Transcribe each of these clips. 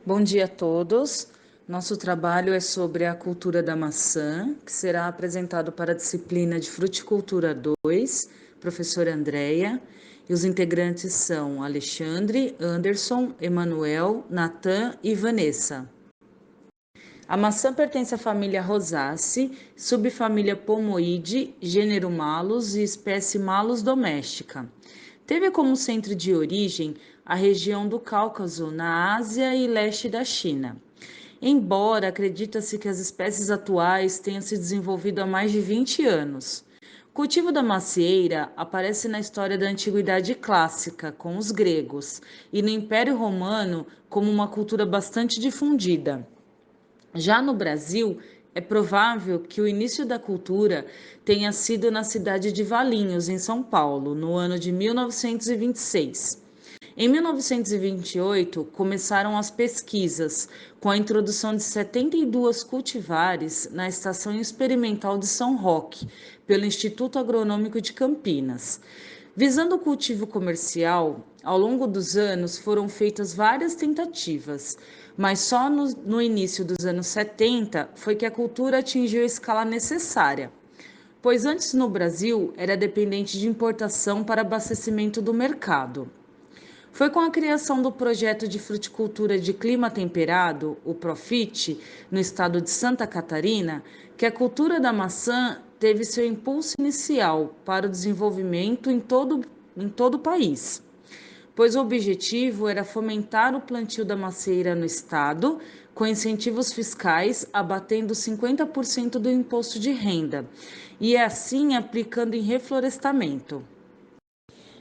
Bom dia a todos. Nosso trabalho é sobre a cultura da maçã, que será apresentado para a disciplina de Fruticultura 2, professora Andréia, e os integrantes são Alexandre, Anderson, Emanuel, Natan e Vanessa. A maçã pertence à família Rosaceae, subfamília Pomoide, gênero Malus e espécie Malus domestica. Teve como centro de origem a região do Cáucaso, na Ásia e leste da China. Embora acredita-se que as espécies atuais tenham se desenvolvido há mais de 20 anos. O cultivo da macieira aparece na história da Antiguidade Clássica, com os gregos, e no Império Romano como uma cultura bastante difundida. Já no Brasil, é provável que o início da cultura tenha sido na cidade de Valinhos, em São Paulo, no ano de 1926. Em 1928, começaram as pesquisas, com a introdução de 72 cultivares na Estação Experimental de São Roque, pelo Instituto Agronômico de Campinas. Visando o cultivo comercial, ao longo dos anos foram feitas várias tentativas, mas só no início dos anos 70 foi que a cultura atingiu a escala necessária, pois antes no Brasil era dependente de importação para abastecimento do mercado. Foi com a criação do projeto de fruticultura de clima temperado, o Profit, no estado de Santa Catarina, que a cultura da maçã teve seu impulso inicial para o desenvolvimento em todo o país, pois o objetivo era fomentar o plantio da macieira no estado, com incentivos fiscais abatendo 50% do imposto de renda, e assim aplicando em reflorestamento.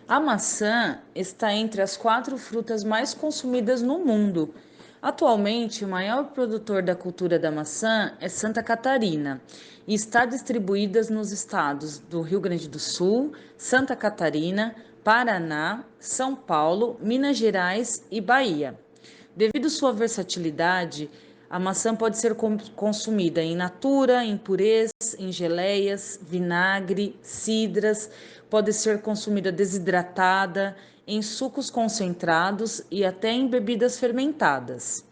A maçã está entre as 4 frutas mais consumidas no mundo. Atualmente, o maior produtor da cultura da maçã é Santa Catarina e está distribuída nos estados do Rio Grande do Sul, Santa Catarina, Paraná, São Paulo, Minas Gerais e Bahia. Devido sua versatilidade, a maçã pode ser consumida em natura, em purês, em geleias, vinagre, cidras, pode ser consumida desidratada, em sucos concentrados e até em bebidas fermentadas.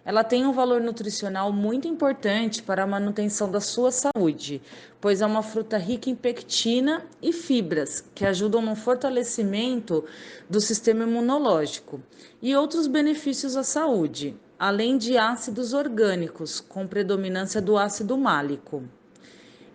Ela tem um valor nutricional muito importante para a manutenção da sua saúde, pois é uma fruta rica em pectina e fibras, que ajudam no fortalecimento do sistema imunológico e outros benefícios à saúde, além de ácidos orgânicos, com predominância do ácido málico.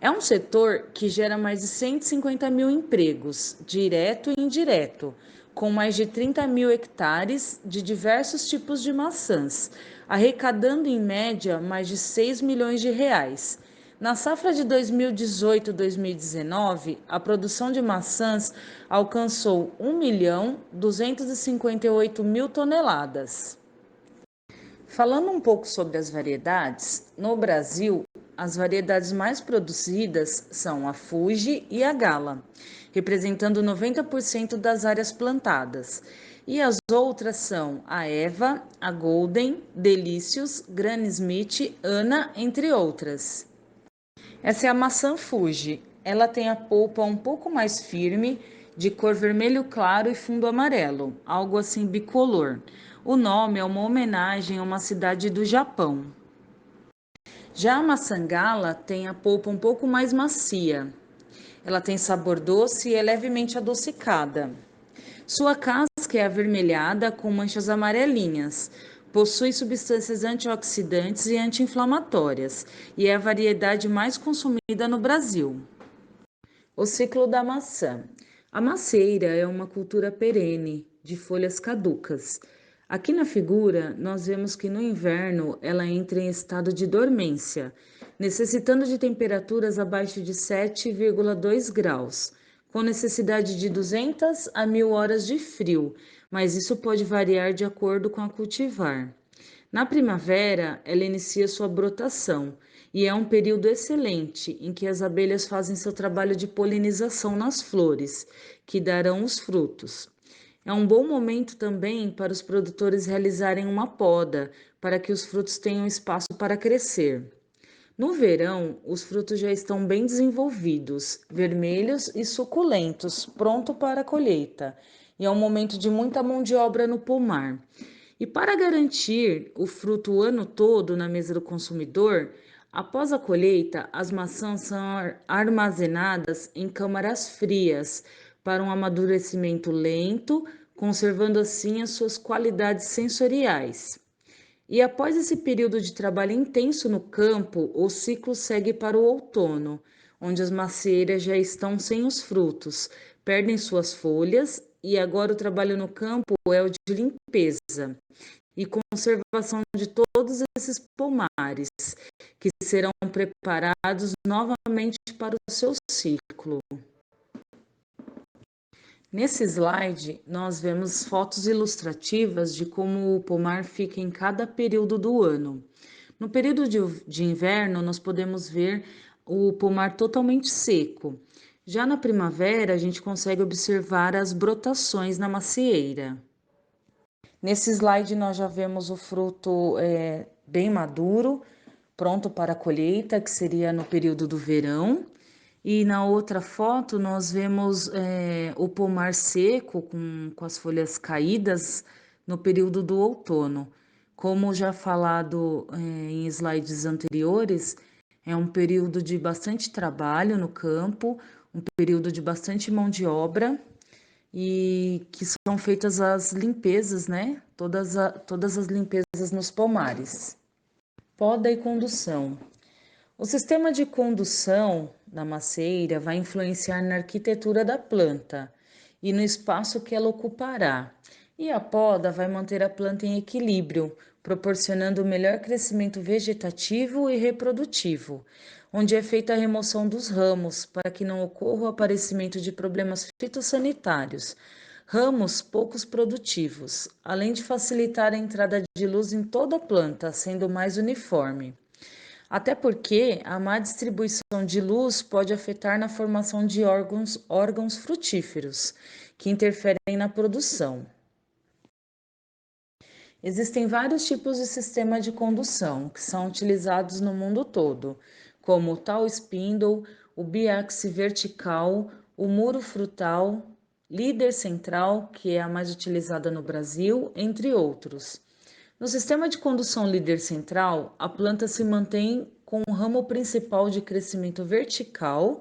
É um setor que gera mais de 150 mil empregos, direto e indireto, com mais de 30 mil hectares de diversos tipos de maçãs, arrecadando em média mais de 6 milhões de reais. Na safra de 2018-2019, a produção de maçãs alcançou 1.258.000 toneladas. Falando um pouco sobre as variedades, no Brasil, as variedades mais produzidas são a Fuji e a Gala, representando 90% das áreas plantadas. E as outras são a Eva, a Golden, Delícios, Granny Smith, Ana, entre outras. Essa é a maçã Fuji. Ela tem a polpa um pouco mais firme, de cor vermelho claro e fundo amarelo, algo assim bicolor. O nome é uma homenagem a uma cidade do Japão. Já a maçã Gala tem a polpa um pouco mais macia. Ela tem sabor doce e é levemente adocicada. Sua casca é avermelhada com manchas amarelinhas. Possui substâncias antioxidantes e anti-inflamatórias e é a variedade mais consumida no Brasil. O ciclo da maçã. A macieira é uma cultura perene, de folhas caducas. Aqui na figura, nós vemos que no inverno ela entra em estado de dormência, necessitando de temperaturas abaixo de 7,2 graus, com necessidade de 200 a 1.000 horas de frio, mas isso pode variar de acordo com a cultivar. Na primavera, ela inicia sua brotação e é um período excelente em que as abelhas fazem seu trabalho de polinização nas flores, que darão os frutos. É um bom momento também para os produtores realizarem uma poda, para que os frutos tenham espaço para crescer. No verão, os frutos já estão bem desenvolvidos, vermelhos e suculentos, pronto para a colheita. E é um momento de muita mão de obra no pomar. E para garantir o fruto o ano todo na mesa do consumidor, após a colheita, as maçãs são armazenadas em câmaras frias para um amadurecimento lento, conservando assim as suas qualidades sensoriais. E após esse período de trabalho intenso no campo, o ciclo segue para o outono, onde as macieiras já estão sem os frutos, perdem suas folhas e agora o trabalho no campo é o de limpeza e conservação de todos esses pomares, que serão preparados novamente para o seu ciclo. Nesse slide, nós vemos fotos ilustrativas de como o pomar fica em cada período do ano. No período de inverno, nós podemos ver o pomar totalmente seco. Já na primavera, a gente consegue observar as brotações na macieira. Nesse slide, nós já vemos o fruto bem maduro, pronto para a colheita, que seria no período do verão. E na outra foto, nós vemos o pomar seco, com as folhas caídas, no período do outono. Como já falado em slides anteriores, é um período de bastante trabalho no campo, um período de bastante mão de obra e que são feitas as limpezas, né? Todas as limpezas nos pomares. Poda e condução. O sistema de condução da macieira vai influenciar na arquitetura da planta e no espaço que ela ocupará. E a poda vai manter a planta em equilíbrio, proporcionando o melhor crescimento vegetativo e reprodutivo, onde é feita a remoção dos ramos para que não ocorra o aparecimento de problemas fitossanitários. Ramos poucos produtivos, além de facilitar a entrada de luz em toda a planta, sendo mais uniforme. Até porque a má distribuição de luz pode afetar na formação de órgãos frutíferos, que interferem na produção. Existem vários tipos de sistema de condução que são utilizados no mundo todo, como o tall spindle, o biaxe vertical, o muro frutal, líder central, que é a mais utilizada no Brasil, entre outros. No sistema de condução líder central, a planta se mantém com o ramo principal de crescimento vertical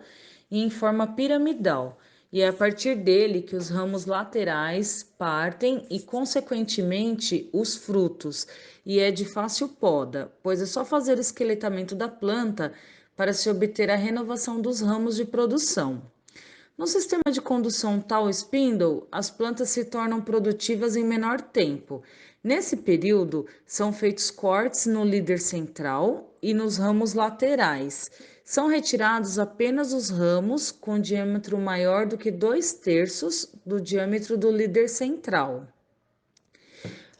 e em forma piramidal, e é a partir dele que os ramos laterais partem e, consequentemente, os frutos, e é de fácil poda, pois é só fazer o esqueletamento da planta para se obter a renovação dos ramos de produção. No sistema de condução tall spindle, as plantas se tornam produtivas em menor tempo. Nesse período, são feitos cortes no líder central e nos ramos laterais. São retirados apenas os ramos com diâmetro maior do que 2/3 do diâmetro do líder central.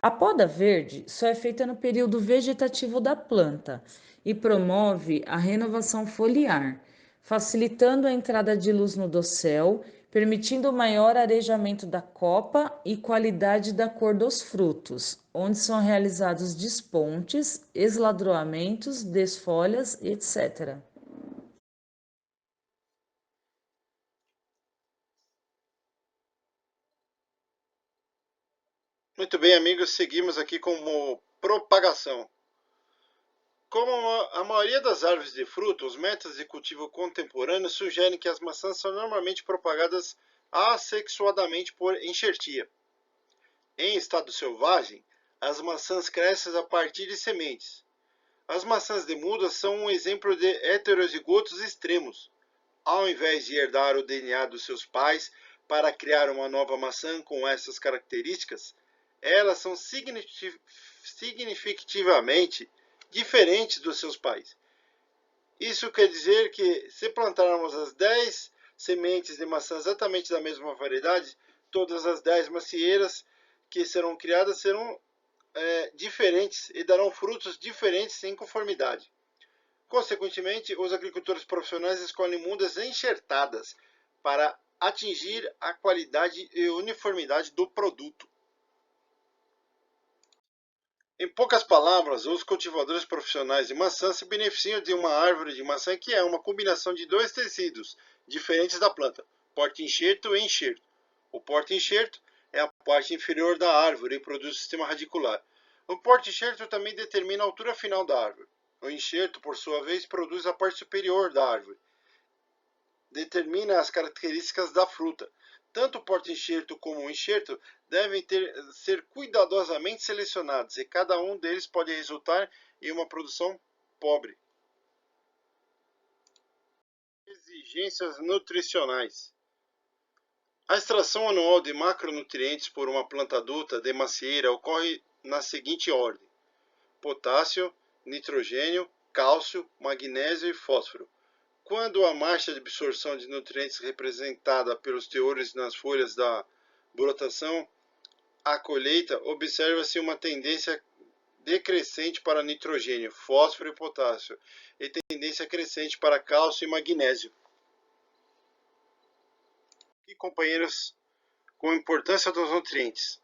A poda verde só é feita no período vegetativo da planta e promove a renovação foliar, facilitando a entrada de luz no dossel, permitindo o maior arejamento da copa e qualidade da cor dos frutos, onde são realizados despontes, esladroamentos, desfolhas, etc. Muito bem, amigos, seguimos aqui como propagação. Como a maioria das árvores de fruto, os métodos de cultivo contemporâneos sugerem que as maçãs são normalmente propagadas assexuadamente por enxertia. Em estado selvagem, as maçãs crescem a partir de sementes. As maçãs de mudas são um exemplo de heterozigotos extremos. Ao invés de herdar o DNA dos seus pais para criar uma nova maçã com essas características, elas são significativamente diferentes dos seus pais. Isso quer dizer que, se plantarmos as 10 sementes de maçã exatamente da mesma variedade, todas as 10 macieiras que serão criadas serão diferentes e darão frutos diferentes em conformidade. Consequentemente, os agricultores profissionais escolhem mudas enxertadas para atingir a qualidade e uniformidade do produto. Em poucas palavras, os cultivadores profissionais de maçã se beneficiam de uma árvore de maçã que é uma combinação de dois tecidos diferentes da planta, porta-enxerto e enxerto. O porta-enxerto é a parte inferior da árvore e produz o sistema radicular. O porta-enxerto também determina a altura final da árvore. O enxerto, por sua vez, produz a parte superior da árvore. Determina as características da fruta. Tanto o porta-enxerto como o enxerto devem ser cuidadosamente selecionados e cada um deles pode resultar em uma produção pobre. Exigências nutricionais. A extração anual de macronutrientes por uma planta adulta de macieira ocorre na seguinte ordem: potássio, nitrogênio, cálcio, magnésio e fósforo. Quando a marcha de absorção de nutrientes representada pelos teores nas folhas da brotação à colheita, observa-se uma tendência decrescente para nitrogênio, fósforo e potássio, e tendência crescente para cálcio e magnésio. E companheiros, com a importância dos nutrientes.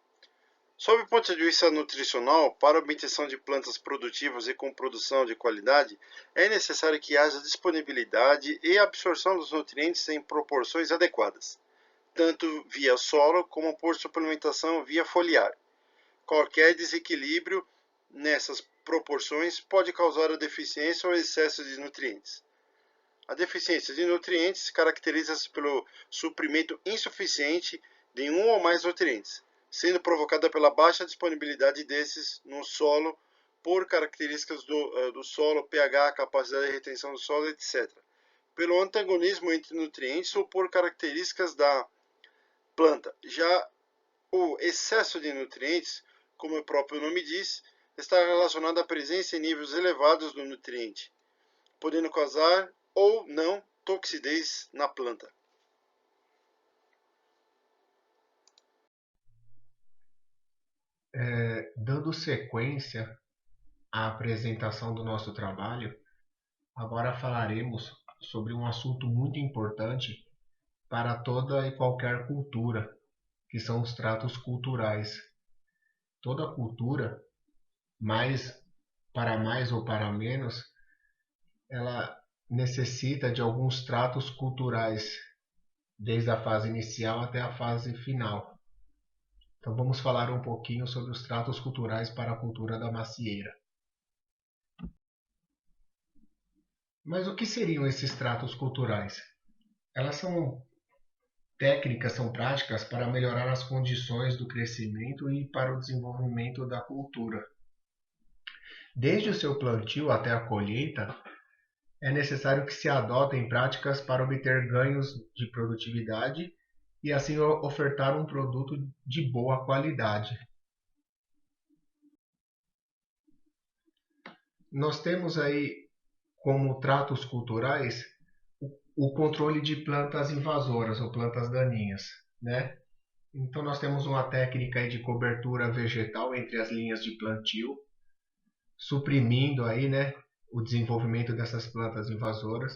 Sob o ponto de vista nutricional, para a obtenção de plantas produtivas e com produção de qualidade, é necessário que haja disponibilidade e absorção dos nutrientes em proporções adequadas, tanto via solo como por suplementação via foliar. Qualquer desequilíbrio nessas proporções pode causar a deficiência ou excesso de nutrientes. A deficiência de nutrientes caracteriza-se pelo suprimento insuficiente de um ou mais nutrientes, sendo provocada pela baixa disponibilidade desses no solo por características do solo, pH, capacidade de retenção do solo, etc. Pelo antagonismo entre nutrientes ou por características da planta. Já o excesso de nutrientes, como o próprio nome diz, está relacionado à presença em níveis elevados do nutriente, podendo causar ou não toxidez na planta. Dando sequência à apresentação do nosso trabalho, agora falaremos sobre um assunto muito importante para toda e qualquer cultura, que são os tratos culturais. Toda cultura, para mais ou para menos, ela necessita de alguns tratos culturais, desde a fase inicial até a fase final. Então vamos falar um pouquinho sobre os tratos culturais para a cultura da macieira. Mas o que seriam esses tratos culturais? Elas são técnicas, são práticas para melhorar as condições do crescimento e para o desenvolvimento da cultura. Desde o seu plantio até a colheita, é necessário que se adotem práticas para obter ganhos de produtividade e assim ofertar um produto de boa qualidade. Nós temos aí como tratos culturais o controle de plantas invasoras ou plantas daninhas, né? Então nós temos uma técnica aí de cobertura vegetal entre as linhas de plantio, suprimindo aí, né, o desenvolvimento dessas plantas invasoras.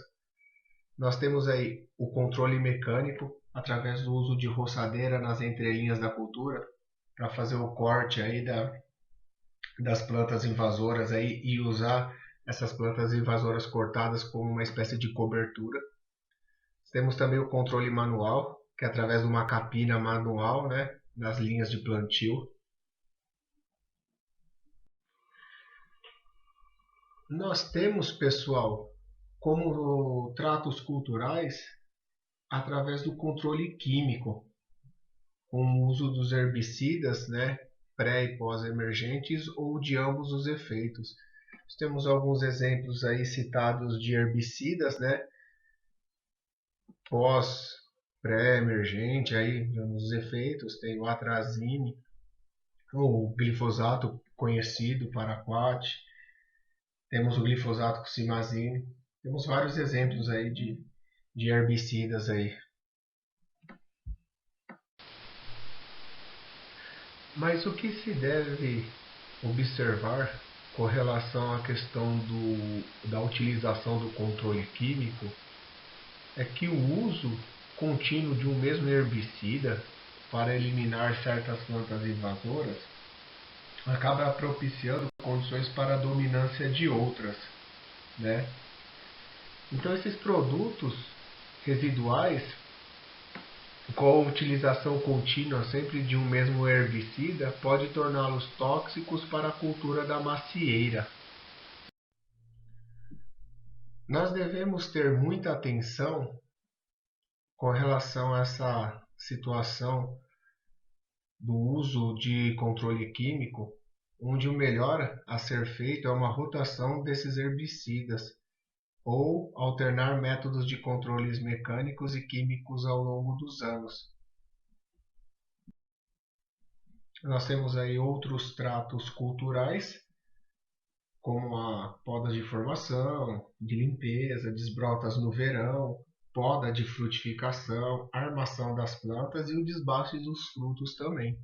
Nós temos aí o controle mecânico através do uso de roçadeira nas entrelinhas da cultura para fazer o corte aí das plantas invasoras aí e usar essas plantas invasoras cortadas como uma espécie de cobertura. Temos também o controle manual, que é através de uma capina manual, né, nas linhas de plantio. Nós temos, pessoal, como tratos culturais através do controle químico, com o uso dos herbicidas, né, pré e pós-emergentes ou de ambos os efeitos. Nós temos alguns exemplos aí citados de herbicidas, né, pós, pré-emergente, aí os efeitos, tem o atrazine, o glifosato conhecido, paraquat, temos o glifosato com cimazine, temos vários exemplos aí de herbicidas aí. Mas o que se deve observar com relação à questão da utilização do controle químico é que o uso contínuo de um mesmo herbicida para eliminar certas plantas invasoras acaba propiciando condições para a dominância de outras, né? Então esses produtos residuais com a utilização contínua sempre de um mesmo herbicida, pode torná-los tóxicos para a cultura da macieira. Nós devemos ter muita atenção com relação a essa situação do uso de controle químico, onde o melhor a ser feito é uma rotação desses herbicidas ou alternar métodos de controles mecânicos e químicos ao longo dos anos. Nós temos aí outros tratos culturais, como a poda de formação, de limpeza, desbrotas no verão, poda de frutificação, armação das plantas e o desbaste dos frutos também.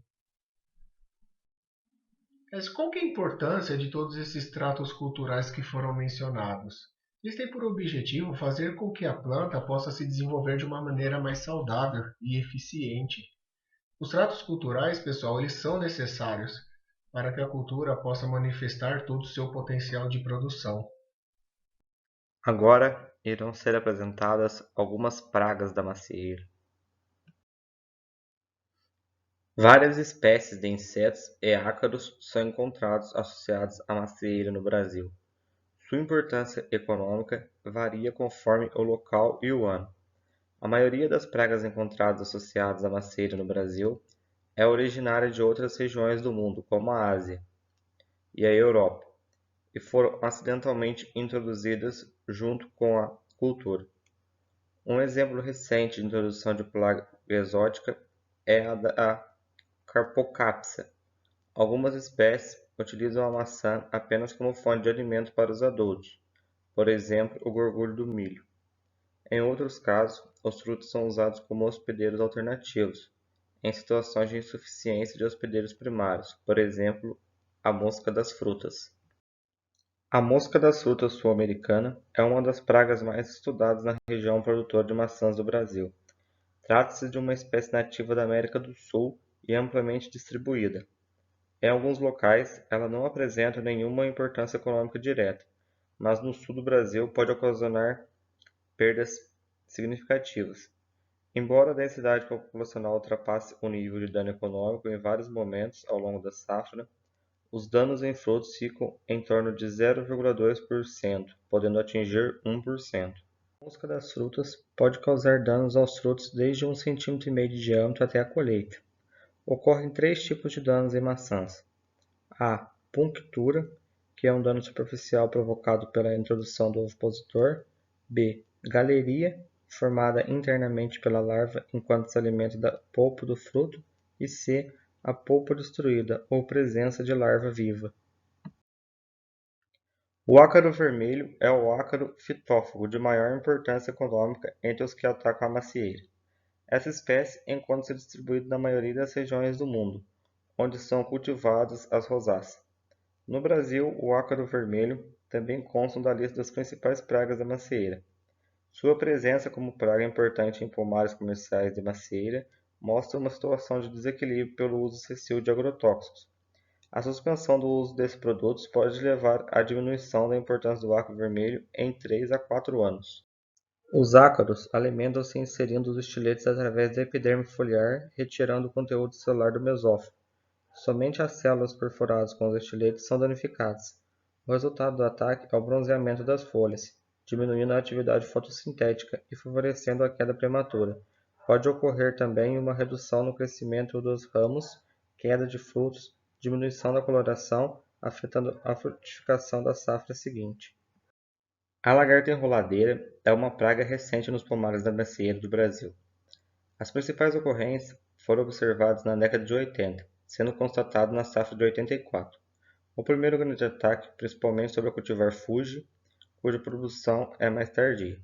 Mas qual que é a importância de todos esses tratos culturais que foram mencionados? Eles têm por objetivo fazer com que a planta possa se desenvolver de uma maneira mais saudável e eficiente. Os tratos culturais, pessoal, eles são necessários para que a cultura possa manifestar todo o seu potencial de produção. Agora irão ser apresentadas algumas pragas da macieira. Várias espécies de insetos e ácaros são encontrados associados à macieira no Brasil. Sua importância econômica varia conforme o local e o ano. A maioria das pragas encontradas associadas à macieira no Brasil é originária de outras regiões do mundo, como a Ásia e a Europa, e foram acidentalmente introduzidas junto com a cultura. Um exemplo recente de introdução de praga exótica é a da Carpocapsa. Algumas espécies utilizam a maçã apenas como fonte de alimento para os adultos, por exemplo, o gorgulho do milho. Em outros casos, os frutos são usados como hospedeiros alternativos, em situações de insuficiência de hospedeiros primários, por exemplo, a mosca das frutas. A mosca das frutas sul-americana é uma das pragas mais estudadas na região produtora de maçãs do Brasil. Trata-se de uma espécie nativa da América do Sul e amplamente distribuída. Em alguns locais, ela não apresenta nenhuma importância econômica direta, mas no sul do Brasil pode ocasionar perdas significativas. Embora a densidade populacional ultrapasse o nível de dano econômico em vários momentos ao longo da safra, os danos em frutos ficam em torno de 0,2%, podendo atingir 1%. A mosca das frutas pode causar danos aos frutos desde 1,5 cm de diâmetro até a colheita. Ocorrem três tipos de danos em maçãs. A. Punctura, que é um dano superficial provocado pela introdução do ovipositor. B. Galeria, formada internamente pela larva enquanto se alimenta da polpa do fruto. E C. A polpa destruída ou presença de larva viva. O ácaro vermelho é o ácaro fitófago de maior importância econômica entre os que atacam a macieira. Essa espécie encontra-se distribuída na maioria das regiões do mundo, onde são cultivadas as rosáceas. No Brasil, o ácaro vermelho também consta da lista das principais pragas da macieira. Sua presença como praga importante em pomares comerciais de macieira mostra uma situação de desequilíbrio pelo uso excessivo de agrotóxicos. A suspensão do uso desses produtos pode levar à diminuição da importância do ácaro vermelho em 3 a 4 anos. Os ácaros alimentam-se inserindo os estiletes através da epiderme foliar, retirando o conteúdo celular do mesófilo. Somente as células perfuradas com os estiletes são danificadas. O resultado do ataque é o bronzeamento das folhas, diminuindo a atividade fotossintética e favorecendo a queda prematura. Pode ocorrer também uma redução no crescimento dos ramos, queda de frutos, diminuição da coloração, afetando a frutificação da safra seguinte. A lagarta enroladeira é uma praga recente nos pomares da macieira do Brasil. As principais ocorrências foram observadas na década de 80, sendo constatado na safra de 84. O primeiro grande ataque, principalmente sobre a cultivar Fuji, cuja produção é mais tardia.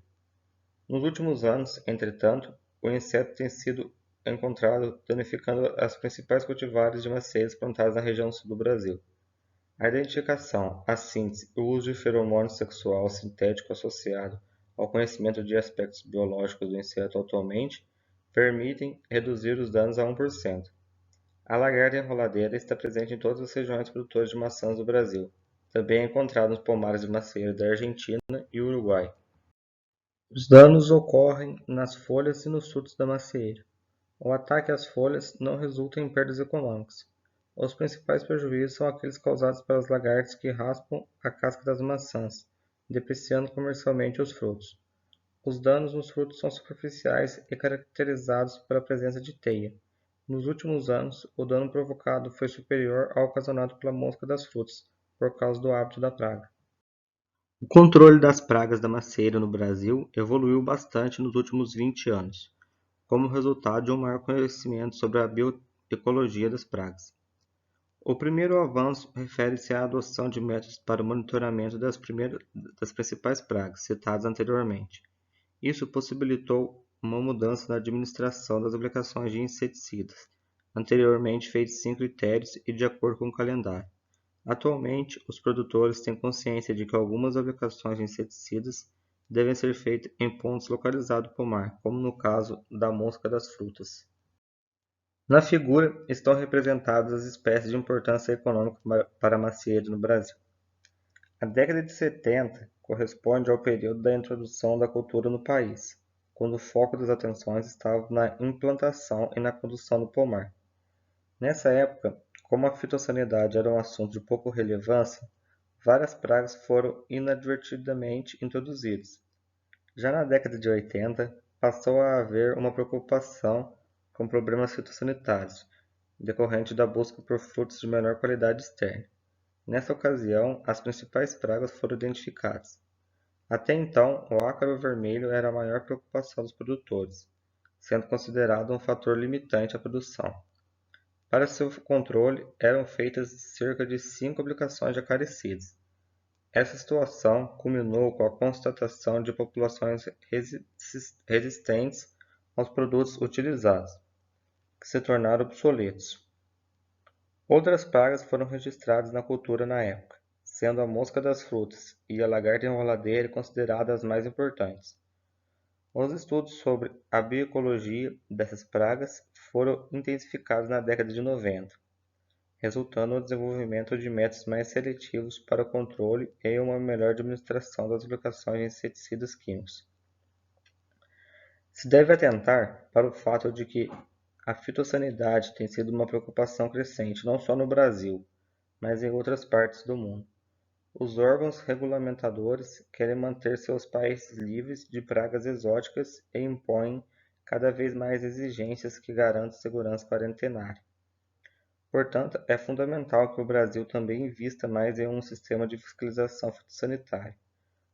Nos últimos anos, entretanto, o inseto tem sido encontrado danificando as principais cultivares de macieiras plantadas na região sul do Brasil. A identificação, a síntese e o uso de feromônio sexual sintético associado ao conhecimento de aspectos biológicos do inseto atualmente permitem reduzir os danos a 1%. A lagarta enroladeira está presente em todas as regiões produtoras de maçãs do Brasil. Também é encontrada nos pomares de macieira da Argentina e Uruguai. Os danos ocorrem nas folhas e nos frutos da macieira. O ataque às folhas não resulta em perdas econômicas. Os principais prejuízos são aqueles causados pelas lagartas que raspam a casca das maçãs, depreciando comercialmente os frutos. Os danos nos frutos são superficiais e caracterizados pela presença de teia. Nos últimos anos, o dano provocado foi superior ao ocasionado pela mosca das frutas, por causa do hábito da praga. O controle das pragas da macieira no Brasil evoluiu bastante nos últimos 20 anos, como resultado de um maior conhecimento sobre a bioecologia das pragas. O primeiro avanço refere-se à adoção de métodos para o monitoramento das principais pragas citadas anteriormente. Isso possibilitou uma mudança na administração das aplicações de inseticidas, anteriormente feitas sem critérios e de acordo com o calendário. Atualmente, os produtores têm consciência de que algumas aplicações de inseticidas devem ser feitas em pontos localizados do pomar, como no caso da mosca das frutas. Na figura estão representadas as espécies de importância econômica para a macieira no Brasil. A década de 70 corresponde ao período da introdução da cultura no país, quando o foco das atenções estava na implantação e na produção do pomar. Nessa época, como a fitossanidade era um assunto de pouca relevância, várias pragas foram inadvertidamente introduzidas. Já na década de 80, passou a haver uma preocupação com problemas fitossanitários, decorrente da busca por frutos de menor qualidade externa. Nessa ocasião, as principais pragas foram identificadas. Até então, o ácaro vermelho era a maior preocupação dos produtores, sendo considerado um fator limitante à produção. Para seu controle, eram feitas cerca de 5 aplicações de acaricidas. Essa situação culminou com a constatação de populações resistentes aos produtos utilizados, que se tornaram obsoletos. Outras pragas foram registradas na cultura na época, sendo a mosca das frutas e a lagarta enroladeira consideradas as mais importantes. Os estudos sobre a bioecologia dessas pragas foram intensificados na década de 90, resultando no desenvolvimento de métodos mais seletivos para o controle e uma melhor administração das aplicações de inseticidas químicos. Se deve atentar para o fato de que a fitossanidade tem sido uma preocupação crescente não só no Brasil, mas em outras partes do mundo. Os órgãos regulamentadores querem manter seus países livres de pragas exóticas e impõem cada vez mais exigências que garantam segurança quarentenária. Portanto, é fundamental que o Brasil também invista mais em um sistema de fiscalização fitossanitária,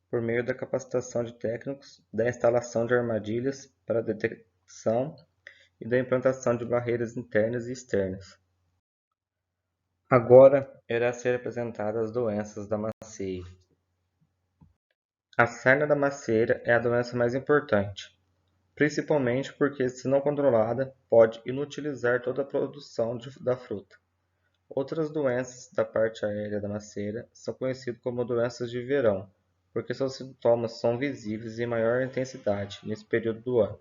por meio da capacitação de técnicos, da instalação de armadilhas para a detecção e da implantação de barreiras internas e externas. Agora irá ser apresentada as doenças da macieira. A sarna da macieira é a doença mais importante, principalmente porque, se não controlada, pode inutilizar toda a produção da fruta. Outras doenças da parte aérea da macieira são conhecidas como doenças de verão, porque seus sintomas são visíveis em maior intensidade nesse período do ano.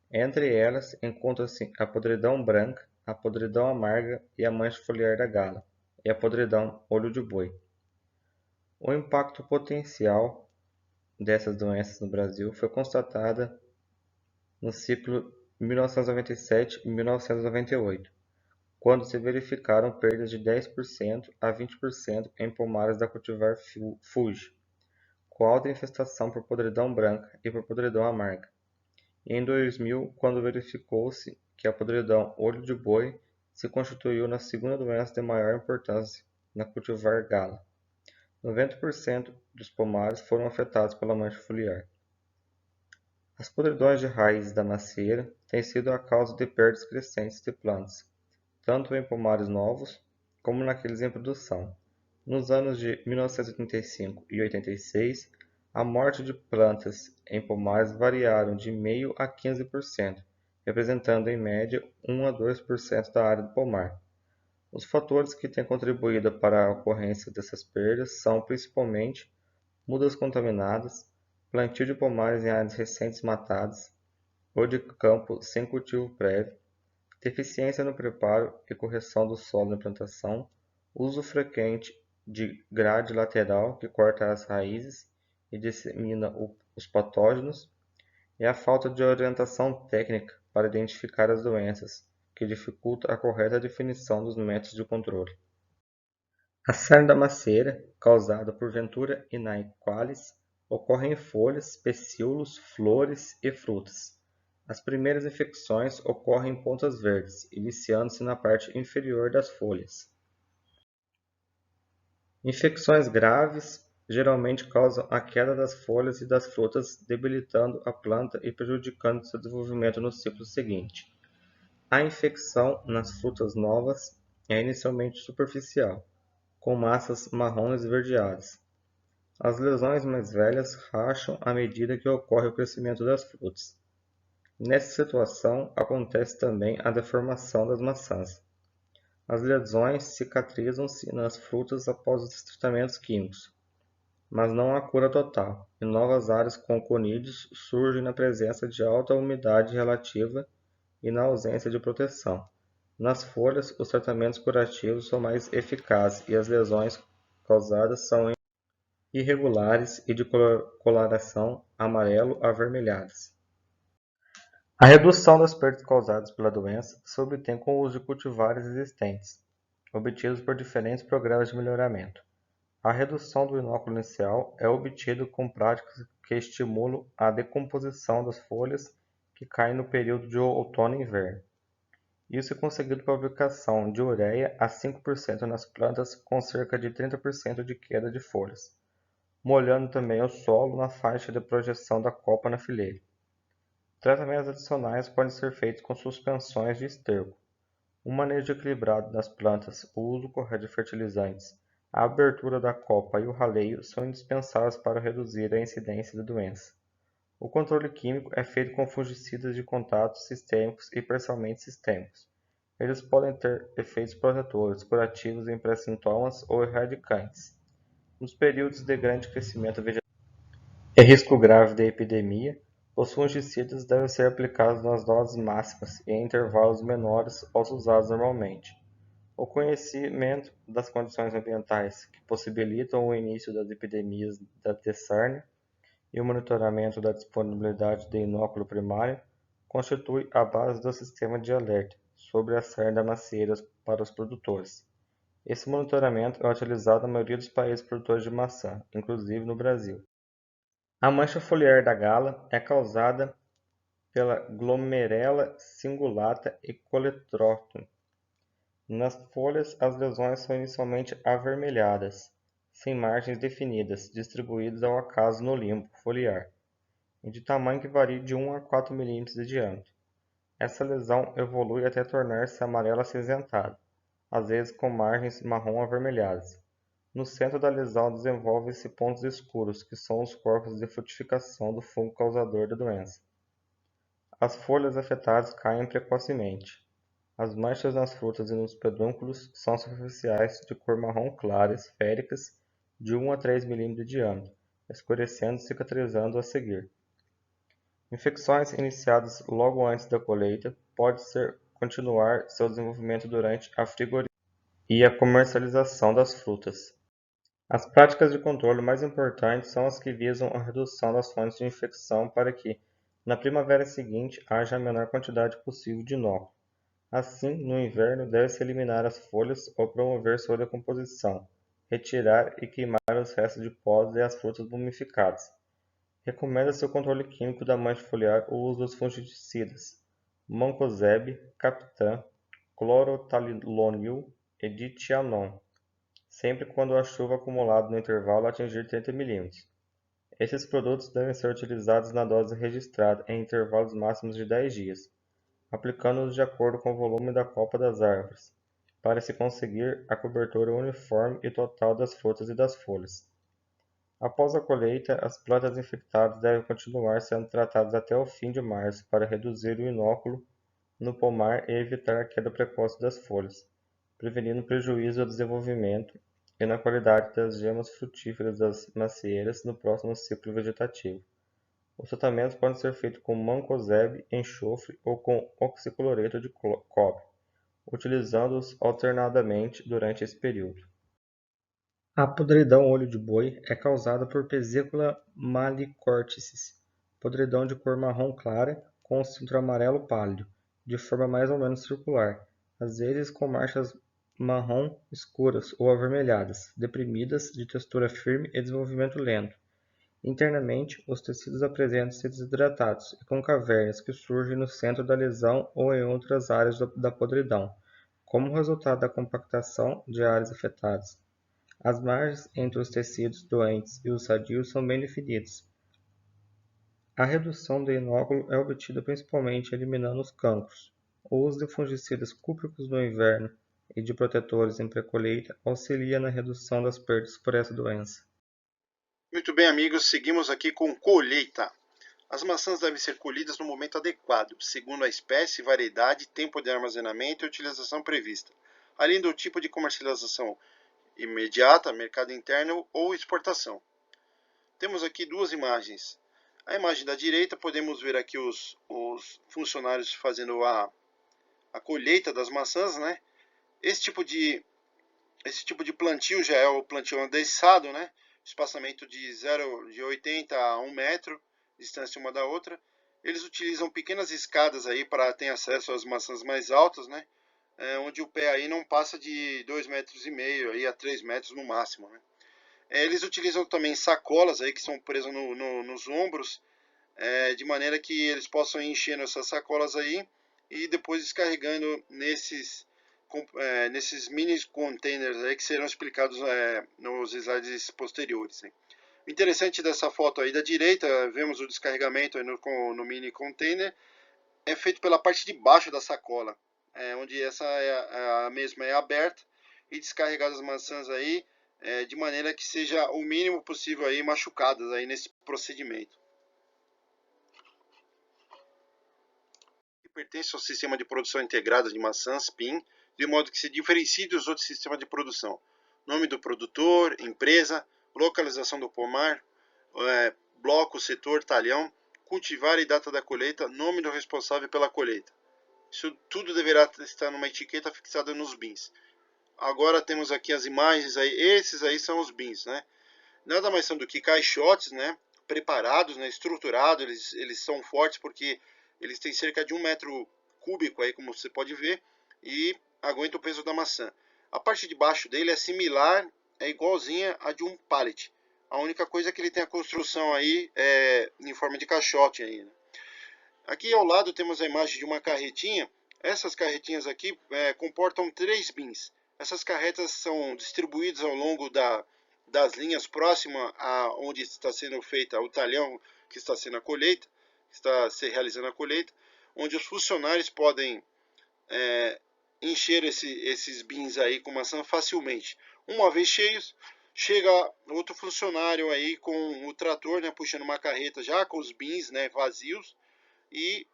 Entre elas encontram-se a podridão branca, a podridão amarga e a mancha foliar da gala, e a podridão olho de boi. O impacto potencial dessas doenças no Brasil foi constatada no ciclo 1997-1998, quando se verificaram perdas de 10% a 20% em pomares da cultivar Fuji, com alta infestação por podridão branca e por podridão amarga. E em 2000, quando verificou-se que a podridão olho de boi se constituiu na segunda doença de maior importância na cultivar gala. 90% dos pomares foram afetados pela mancha foliar. As podridões de raízes da macieira têm sido a causa de perdas crescentes de plantas, tanto em pomares novos como naqueles em produção. Nos anos de 1985 e 86, a morte de plantas em pomares variaram de 0,5% a 15%, representando em média 1 a 2% da área do pomar. Os fatores que têm contribuído para a ocorrência dessas perdas são principalmente mudas contaminadas, plantio de pomares em áreas recentes matadas ou de campo sem cultivo prévio, deficiência no preparo e correção do solo na plantação, uso frequente de grade lateral que corta as raízes e dissemina os patógenos, e a falta de orientação técnica para identificar as doenças, que dificulta a correta definição dos métodos de controle. A sarna da macieira, causada por Ventura inaequalis, ocorre em folhas, pecíolos, flores e frutas. As primeiras infecções ocorrem em pontas verdes, iniciando-se na parte inferior das folhas. Infecções graves geralmente causam a queda das folhas e das frutas, debilitando a planta e prejudicando seu desenvolvimento no ciclo seguinte. A infecção nas frutas novas é inicialmente superficial, com massas marrons esverdeadas. As lesões mais velhas racham à medida que ocorre o crescimento das frutas. Nessa situação, acontece também a deformação das maçãs. As lesões cicatrizam-se nas frutas após os tratamentos químicos, mas não há cura total, e novas áreas com conídeos surgem na presença de alta umidade relativa e na ausência de proteção. Nas folhas, os tratamentos curativos são mais eficazes e as lesões causadas são irregulares e de coloração amarelo-avermelhadas. A redução das perdas causadas pela doença se obtém com o uso de cultivares existentes, obtidos por diferentes programas de melhoramento. A redução do inóculo inicial é obtida com práticas que estimulam a decomposição das folhas que caem no período de outono e inverno. Isso é conseguido pela aplicação de ureia a 5% nas plantas com cerca de 30% de queda de folhas, molhando também o solo na faixa de projeção da copa na fileira. Tratamentos adicionais podem ser feitos com suspensões de esterco, um manejo equilibrado das plantas, o uso correto de fertilizantes, a abertura da copa e o raleio são indispensáveis para reduzir a incidência da doença. O controle químico é feito com fungicidas de contato sistêmicos e parcialmente sistêmicos. Eles podem ter efeitos protetores, curativos em pré-sintomas ou erradicantes. Nos períodos de grande crescimento vegetal e risco grave de epidemia, os fungicidas devem ser aplicados nas doses máximas e em intervalos menores aos usados normalmente. O conhecimento das condições ambientais que possibilitam o início das epidemias de sarna e o monitoramento da disponibilidade de inóculo primário constitui a base do sistema de alerta sobre a sarna da macieira para os produtores. Esse monitoramento é utilizado na maioria dos países produtores de maçã, inclusive no Brasil. A mancha foliar da gala é causada pela Glomerella cingulata e coleóptero. Nas folhas, as lesões são inicialmente avermelhadas, sem margens definidas, distribuídas ao acaso no limbo foliar, e de tamanho que varia de 1 a 4 mm de diâmetro. Essa lesão evolui até tornar-se amarela acinzentada, às vezes com margens marrom avermelhadas. No centro da lesão desenvolvem-se pontos escuros, que são os corpos de frutificação do fungo causador da doença. As folhas afetadas caem precocemente. As manchas nas frutas e nos pedúnculos são superficiais, de cor marrom clara, esféricas, de 1 a 3 mm de diâmetro, escurecendo e cicatrizando a seguir. Infecções iniciadas logo antes da colheita podem continuar seu desenvolvimento durante a frigorização e a comercialização das frutas. As práticas de controle mais importantes são as que visam a redução das fontes de infecção para que, na primavera seguinte, haja a menor quantidade possível de inóculo. Assim, no inverno, deve-se eliminar as folhas ou promover sua decomposição, retirar e queimar os restos de pós e as frutas mumificadas. Recomenda-se o controle químico da mancha foliar o uso dos fungicidas mancozeb, captan, clorotalonil e ditianon, sempre quando a chuva acumulada no intervalo atingir 30 mm. Esses produtos devem ser utilizados na dose registrada em intervalos máximos de 10 dias, aplicando-os de acordo com o volume da copa das árvores, para se conseguir a cobertura uniforme e total das frutas e das folhas. Após a colheita, as plantas infectadas devem continuar sendo tratadas até o fim de março para reduzir o inóculo no pomar e evitar a queda precoce das folhas, prevenindo prejuízo ao desenvolvimento e na qualidade das gemas frutíferas das macieiras no próximo ciclo vegetativo. Os tratamentos podem ser feitos com mancozeb, enxofre ou com oxicloreto de cobre, utilizando-os alternadamente durante esse período. A podridão olho de boi é causada por Pesícula malicorticis, podridão de cor marrom clara, com um centro amarelo pálido, de forma mais ou menos circular, às vezes com marcas marrom escuras ou avermelhadas, deprimidas, de textura firme e desenvolvimento lento. Internamente, os tecidos apresentam-se desidratados e com cavernas que surgem no centro da lesão ou em outras áreas da podridão, como resultado da compactação de áreas afetadas. As margens entre os tecidos doentes e os sadios são bem definidas. A redução do inóculo é obtida principalmente eliminando os cancros. O uso de fungicidas cúpricos no inverno e de protetores em pré-colheita auxilia na redução das perdas por essa doença. Muito bem, amigos, seguimos aqui com colheita. As maçãs devem ser colhidas no momento adequado, segundo a espécie, variedade, tempo de armazenamento e utilização prevista, além do tipo de comercialização imediata, mercado interno ou exportação. Temos aqui duas imagens. A imagem da direita, podemos ver aqui os funcionários fazendo a colheita das maçãs, né? Esse tipo de plantio já é o plantio adensado, né? Espaçamento de 80 a 1 metro, distância uma da outra. Eles utilizam pequenas escadas aí para ter acesso às maçãs mais altas, né? Onde o pé aí não passa de 2,5 metros aí a 3 metros no máximo, né? Eles utilizam também sacolas aí que são presas nos ombros, de maneira que eles possam ir enchendo essas sacolas aí e depois descarregando nesses mini containers aí que serão explicados nos slides posteriores. Né? O interessante dessa foto aí da direita, vemos o descarregamento aí no mini container, é feito pela parte de baixo da sacola, onde essa a mesma é aberta e descarregadas as maçãs aí, de maneira que seja o mínimo possível aí machucadas aí nesse procedimento. Pertence ao sistema de produção integrada de maçãs, PIN, de modo que se diferencie dos outros sistemas de produção. Nome do produtor, empresa, localização do pomar, bloco, setor, talhão, cultivar e data da colheita, nome do responsável pela colheita. Isso tudo deverá estar numa etiqueta fixada nos bins. Agora temos aqui as imagens aí, esses aí são os bins, né? Nada mais são do que caixotes, né? Preparados, né? Estruturados, eles são fortes porque eles têm cerca de 1 metro cúbico aí, como você pode ver, e aguenta o peso da maçã. A parte de baixo dele é similar, é igualzinha a de um pallet. A única coisa é que ele tem a construção aí em forma de caixote aí, né? Aqui ao lado temos a imagem de uma carretinha. Essas carretinhas aqui comportam 3 bins. Essas carretas são distribuídas ao longo das linhas próximas a onde está sendo feita o talhão que está sendo a colheita, está se realizando a colheita, onde os funcionários podem encher esses bins aí com maçã facilmente. Uma vez cheios, chega outro funcionário aí com o trator, né, puxando uma carreta já com os bins, né, vazios, e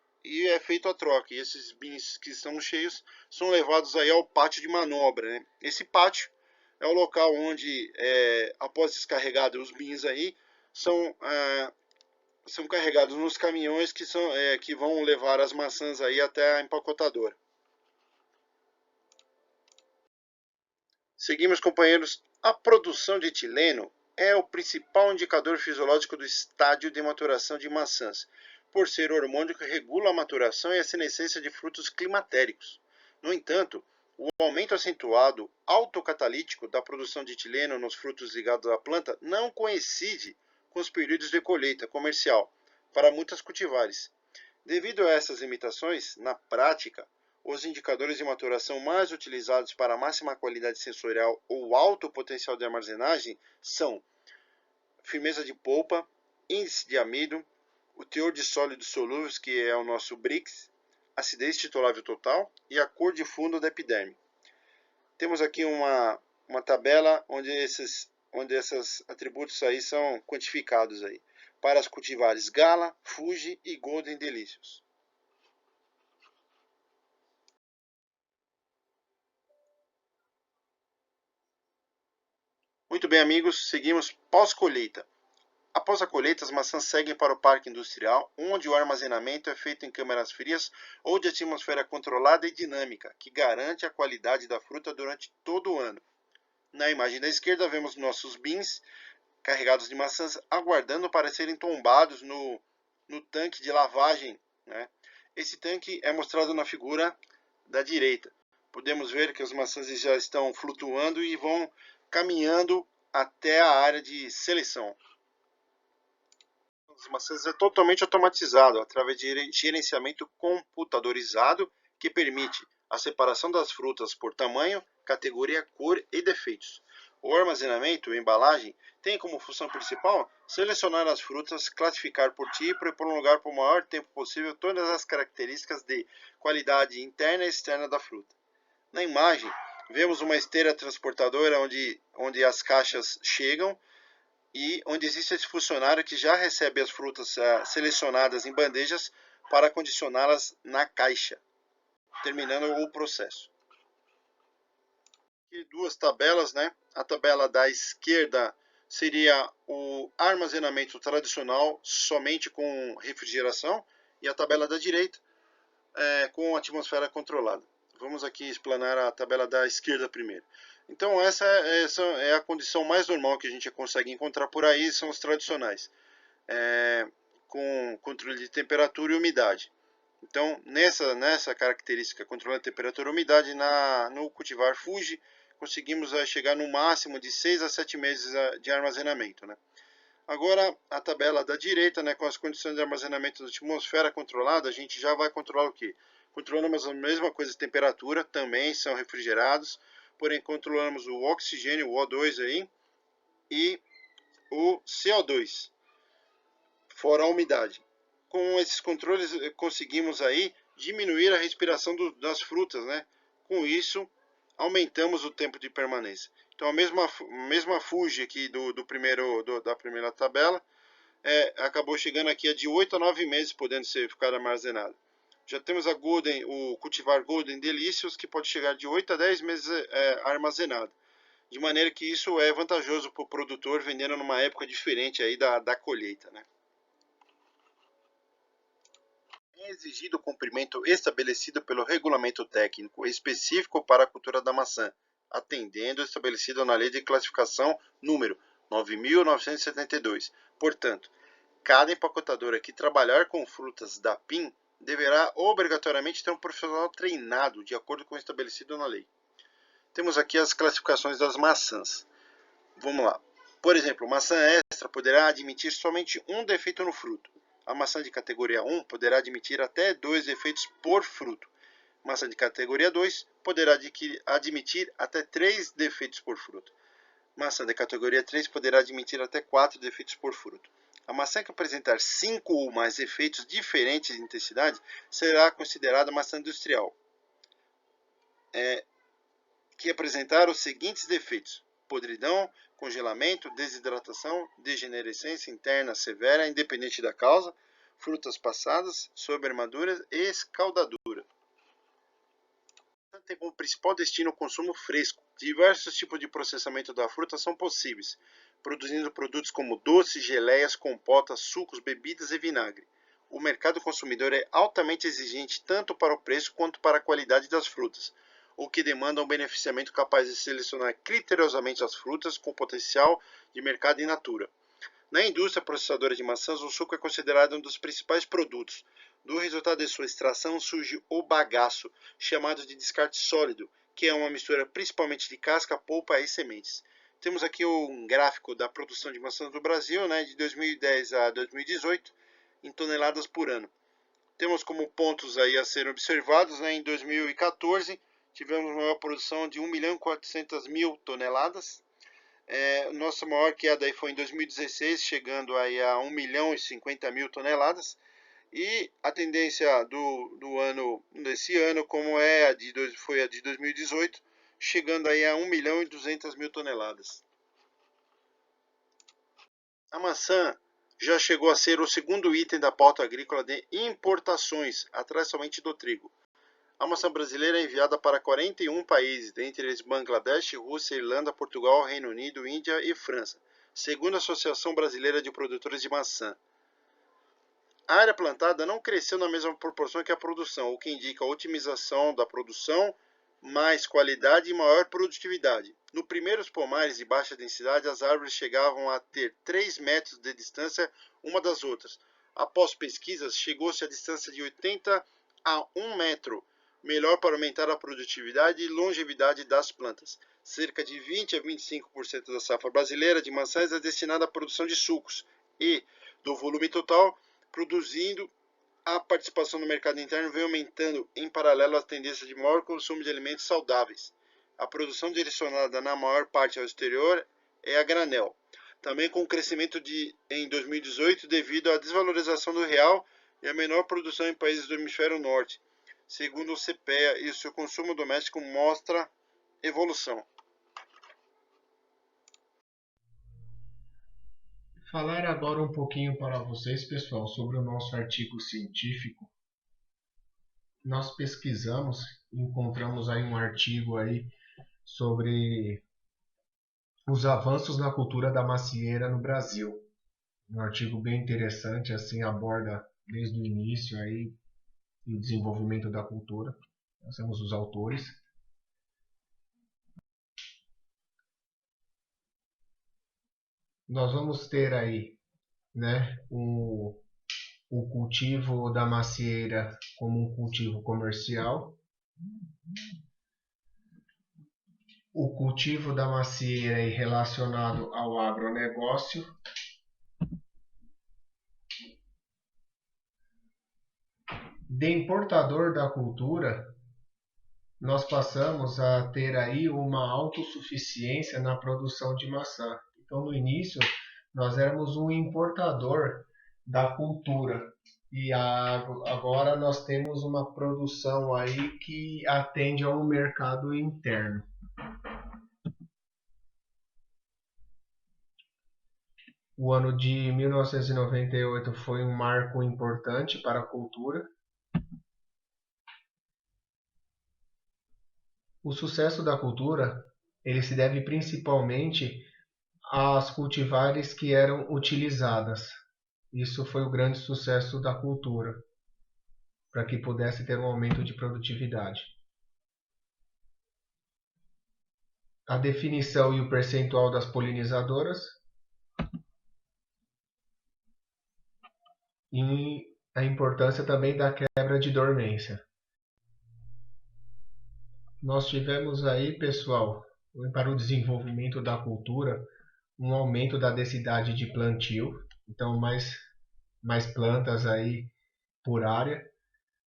é feito a troca. E esses bins que estão cheios são levados aí ao pátio de manobra, né? Esse pátio é o local onde, após descarregados os bins aí, são carregados nos caminhões que vão levar as maçãs aí até a empacotadora. Seguimos, companheiros. A produção de etileno é o principal indicador fisiológico do estádio de maturação de maçãs, por ser o hormônio que regula a maturação e a senescência de frutos climatéricos. No entanto, o aumento acentuado autocatalítico da produção de etileno nos frutos ligados à planta não coincide com os períodos de colheita comercial para muitas cultivares. Devido a essas limitações, na prática, os indicadores de maturação mais utilizados para a máxima qualidade sensorial ou alto potencial de armazenagem são firmeza de polpa, índice de amido, o teor de sólidos solúveis, que é o nosso BRICS, acidez titulável total e a cor de fundo da epiderme. Temos aqui uma tabela onde esses atributos aí são quantificados aí para as cultivares Gala, Fuji e Golden Delicious. Muito bem, amigos, seguimos pós-colheita. Após a colheita, as maçãs seguem para o parque industrial, onde o armazenamento é feito em câmaras frias ou de atmosfera controlada e dinâmica, que garante a qualidade da fruta durante todo o ano. Na imagem da esquerda, vemos nossos bins carregados de maçãs aguardando para serem tombados no tanque de lavagem, né? Esse tanque é mostrado na figura da direita. Podemos ver que as maçãs já estão flutuando e vão caminhando até a área de seleção. As maçãs é totalmente automatizado através de gerenciamento computadorizado que permite a separação das frutas por tamanho, categoria, cor e defeitos. O armazenamento e embalagem tem como função principal selecionar as frutas, classificar por tipo e prolongar por o maior tempo possível todas as características de qualidade interna e externa da fruta. Na imagem, vemos uma esteira transportadora onde as caixas chegam e onde existe esse funcionário que já recebe as frutas selecionadas em bandejas para condicioná-las na caixa, terminando o processo. Aqui duas tabelas, né? A tabela da esquerda seria o armazenamento tradicional somente com refrigeração e a tabela da direita com atmosfera controlada. Vamos aqui explanar a tabela da esquerda primeiro. Então essa é a condição mais normal que a gente consegue encontrar por aí, são os tradicionais, com controle de temperatura e umidade. Então nessa característica, controle de temperatura e umidade, no cultivar Fuji, conseguimos chegar no máximo de 6 a 7 meses de armazenamento, né? Agora, a tabela da direita, né, com as condições de armazenamento da atmosfera controlada, a gente já vai controlar o quê? Controlamos a mesma coisa, temperatura, também são refrigerados, porém controlamos o oxigênio, o O2 aí, e o CO2, fora a umidade. Com esses controles conseguimos aí diminuir a respiração das frutas, né? Com isso, aumentamos o tempo de permanência. Então a mesma Fuji aqui da primeira tabela acabou chegando aqui a de 8 a 9 meses podendo ficar armazenado. Já temos o cultivar Golden Delicious, que pode chegar de 8 a 10 meses armazenado. De maneira que isso é vantajoso para o produtor vendendo numa época diferente aí da colheita, né? É exigido o cumprimento estabelecido pelo regulamento técnico específico para a cultura da maçã, atendendo o estabelecido na Lei de Classificação número 9.972. Portanto, cada empacotadora que trabalhar com frutas da PIN deverá obrigatoriamente ter um profissional treinado de acordo com o estabelecido na lei. Temos aqui as classificações das maçãs. Vamos lá. Por exemplo, maçã extra poderá admitir somente um defeito no fruto. A maçã de categoria 1 poderá admitir até 2 defeitos por fruto. Maçã de categoria 2 poderá admitir até 3 defeitos por fruto. Maçã de categoria 3 poderá admitir até 4 defeitos por fruto. A maçã que apresentar 5 ou mais defeitos diferentes de intensidade será considerada maçã industrial. Que apresentar os seguintes defeitos: podridão, congelamento, desidratação, degenerescência interna severa, independente da causa, frutas passadas, sobremadura e escaldadura. Tem como principal destino o consumo fresco. Diversos tipos de processamento da fruta são possíveis, produzindo produtos como doces, geleias, compotas, sucos, bebidas e vinagre. O mercado consumidor é altamente exigente tanto para o preço quanto para a qualidade das frutas, o que demanda um beneficiamento capaz de selecionar criteriosamente as frutas com potencial de mercado in natura. Na indústria processadora de maçãs, o suco é considerado um dos principais produtos. Do resultado de sua extração surge o bagaço, chamado de descarte sólido, que é uma mistura principalmente de casca, polpa e sementes. Temos aqui um gráfico da produção de maçãs no Brasil, né, de 2010 a 2018, em toneladas por ano. Temos como pontos aí a serem observados, né, em 2014, tivemos uma produção de 1.400.000 toneladas. Nossa maior queda aí foi em 2016, chegando aí a 1.050.000 toneladas. E a tendência desse ano, como foi a de 2018, chegando aí a 1.200.000 toneladas. A maçã já chegou a ser o segundo item da pauta agrícola de importações, atrás somente do trigo. A maçã brasileira é enviada para 41 países, dentre eles Bangladesh, Rússia, Irlanda, Portugal, Reino Unido, Índia e França, segundo a Associação Brasileira de Produtores de Maçã. A área plantada não cresceu na mesma proporção que a produção, o que indica a otimização da produção, mais qualidade e maior produtividade. No primeiros pomares de baixa densidade, as árvores chegavam a ter 3 metros de distância uma das outras. Após pesquisas, chegou-se a distância de 80 a 1 metro, melhor para aumentar a produtividade e longevidade das plantas. Cerca de 20 a 25% da safra brasileira de maçãs é destinada à produção de sucos e, do volume total, produzindo a participação no mercado interno vem aumentando em paralelo à tendência de maior consumo de alimentos saudáveis. A produção direcionada na maior parte ao exterior é a granel, também com crescimento em 2018 devido à desvalorização do real e a menor produção em países do hemisfério norte. Segundo o CPEA, e o seu consumo doméstico mostra evolução. Falar agora um pouquinho para vocês, pessoal, sobre o nosso artigo científico. Nós pesquisamos, encontramos aí um artigo aí sobre os avanços na cultura da macieira no Brasil. Um artigo bem interessante, assim aborda desde o início aí o desenvolvimento da cultura. Nós temos os autores. Nós vamos ter aí, né, o cultivo da macieira como um cultivo comercial, o cultivo da macieira aí relacionado ao agronegócio, de importador da cultura, nós passamos a ter aí uma autossuficiência na produção de maçã. Então, no início, nós éramos um importador da cultura e agora nós temos uma produção aí que atende a um mercado interno. O ano de 1998 foi um marco importante para a cultura. O sucesso da cultura, ele se deve principalmente às cultivares que eram utilizadas. Isso foi o grande sucesso da cultura, para que pudesse ter um aumento de produtividade. A definição e o percentual das polinizadoras e a importância também da quebra de dormência. Nós tivemos aí, pessoal, para o desenvolvimento da cultura, um aumento da densidade de plantio, então mais plantas aí por área,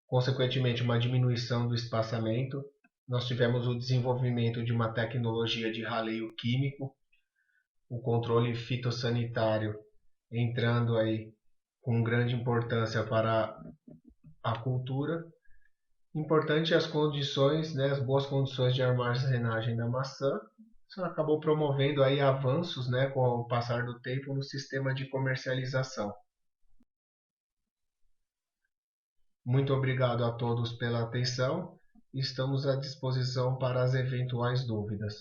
consequentemente uma diminuição do espaçamento. Nós tivemos o desenvolvimento de uma tecnologia de raleio químico, o controle fitossanitário entrando aí com grande importância para a cultura. Importante as condições, né, as boas condições de armazenagem da maçã. Isso acabou promovendo aí avanços, né, com o passar do tempo no sistema de comercialização. Muito obrigado a todos pela atenção e estamos à disposição para as eventuais dúvidas.